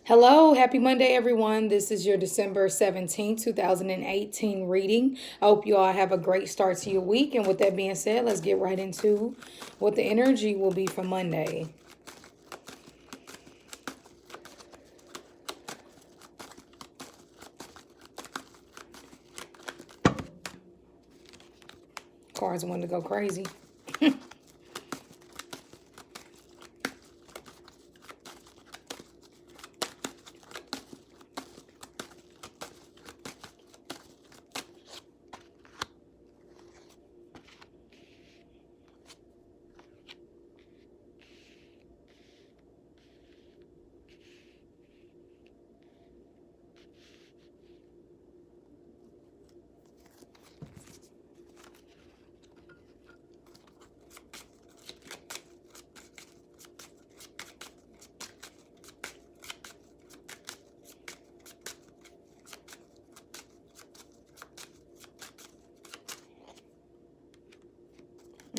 Hello, happy Monday, everyone. This is your December 17th, 2018 reading. I hope you all have a great start to your week. And with that being said, let's get right into what the energy will be for Monday. Cards want to go crazy.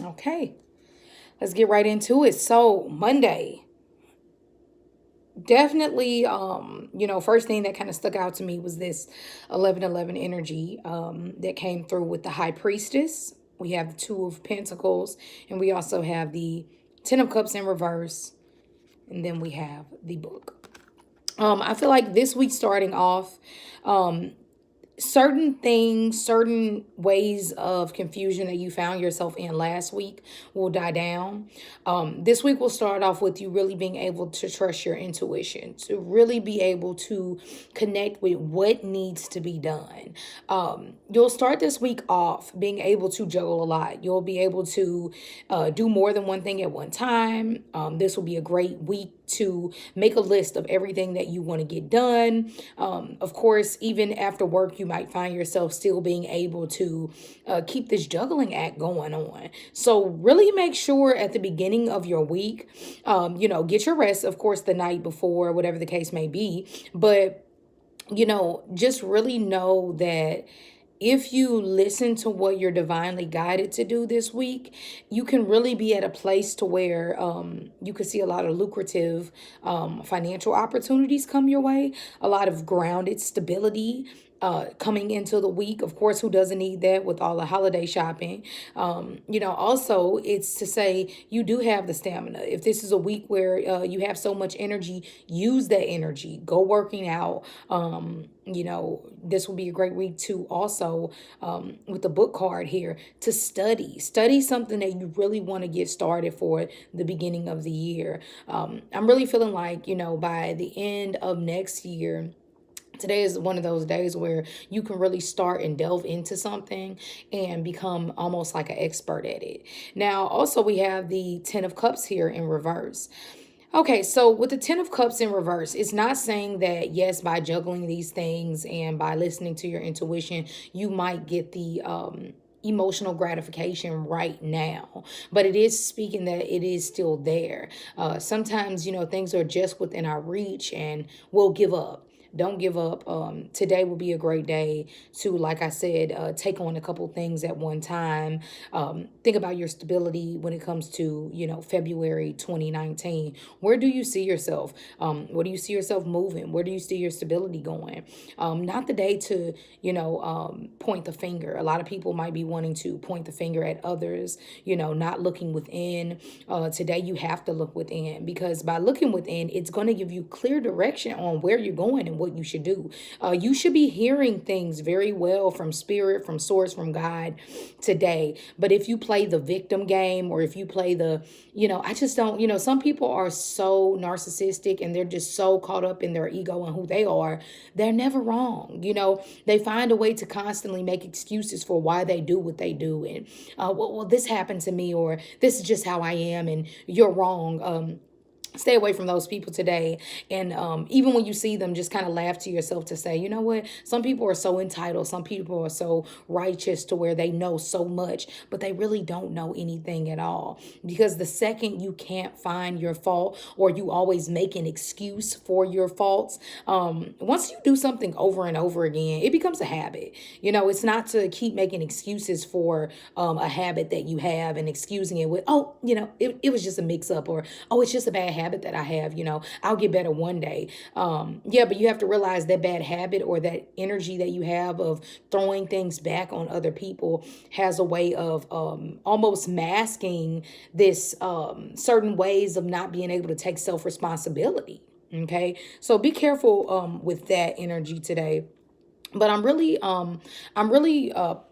Okay, let's get right into it. So, Monday, definitely, first thing that kind of stuck out to me was this 1111 energy that came through with the High Priestess. We have the Two of Pentacles, and we also have the Ten of Cups in reverse, and then we have the Book. I feel like this week starting off, certain things, certain ways of confusion that you found yourself in last week will die down. This week will start off with you really being able to trust your intuition, to really be able to connect with what needs to be done. You'll start this week off being able to juggle a lot. You'll be able to do more than one thing at one time. This will be a great week to make a list of everything that you want to get done. Of course, even after work, you might find yourself still being able to keep this juggling act going on. So really make sure at the beginning of your week, get your rest, of course, the night before, whatever the case may be. But, just really know that if you listen to what you're divinely guided to do this week, you can really be at a place to where you could see a lot of lucrative financial opportunities come your way, a lot of grounded stability coming into the week. Of course, who doesn't need that with all the holiday shopping? Also, it's to say you do have the stamina. If this is a week where you have so much energy, use that energy. Go working out. This will be a great week to also, with the book card here, to study something that you really want to get started for the beginning of the year. I'm really feeling like, by the end of next year, today is one of those days where you can really start and delve into something and become almost like an expert at it. Now, also, we have the Ten of Cups here in reverse. Okay, so with the Ten of Cups in reverse, it's not saying that, yes, by juggling these things and by listening to your intuition, you might get the emotional gratification right now, but it is speaking that it is still there. Sometimes, things are just within our reach and we'll give up. Don't give up. Today will be a great day to, like I said, take on a couple things at one time. Think about your stability when it comes to, February 2019. Where do you see yourself? Where do you see yourself moving? Where do you see your stability going? Not the day to, point the finger. A lot of people might be wanting to point the finger at others, not looking within. Today, you have to look within, because by looking within, it's going to give you clear direction on where you're going and what you should do. You should be hearing things very well from spirit, from source, from God today. But if you play the victim game, or if you play the, I just don't, some people are so narcissistic and they're just so caught up in their ego and who they are. They're never wrong. They find a way to constantly make excuses for why they do what they do. And, well, this happened to me, or this is just how I am, and you're wrong. Stay away from those people today. And even when you see them, just kind of laugh to yourself to say, you know what? Some people are so entitled. Some people are so righteous to where they know so much, but they really don't know anything at all. Because the second you can't find your fault, or you always make an excuse for your faults, once you do something over and over again, it becomes a habit. It's not to keep making excuses for a habit that you have and excusing it with, it was just a mix up, or, oh, it's just a bad habit. habit that I have, I'll get better one day. Yeah, but you have to realize that bad habit or that energy that you have of throwing things back on other people has a way of almost masking this certain ways of not being able to take self responsibility. Okay, so be careful with that energy today. But I'm really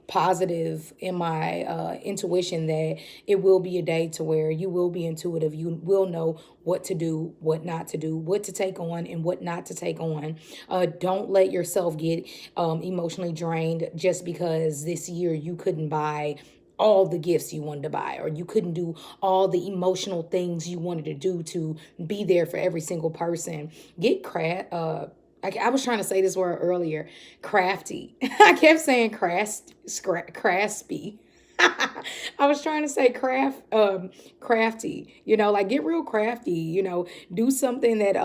positive in my intuition that it will be a day to where you will be intuitive. You will know what to do, what not to do, what to take on and what not to take on. Don't let yourself get emotionally drained just because this year you couldn't buy all the gifts you wanted to buy, or you couldn't do all the emotional things you wanted to do to be there for every single person. Get I was trying to say this word earlier, crafty. I kept saying craspy. I was trying to say crafty, like get real crafty, do something that,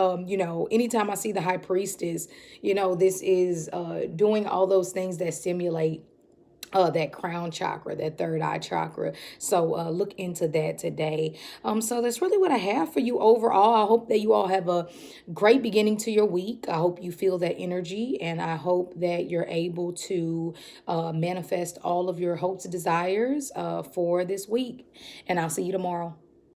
anytime I see the high priestess, this is doing all those things that stimulate that crown chakra, that third eye chakra. So look into that today. So that's really what I have for you overall. I hope that you all have a great beginning to your week. I hope you feel that energy, and I hope that you're able to manifest all of your hopes and desires for this week. And I'll see you tomorrow.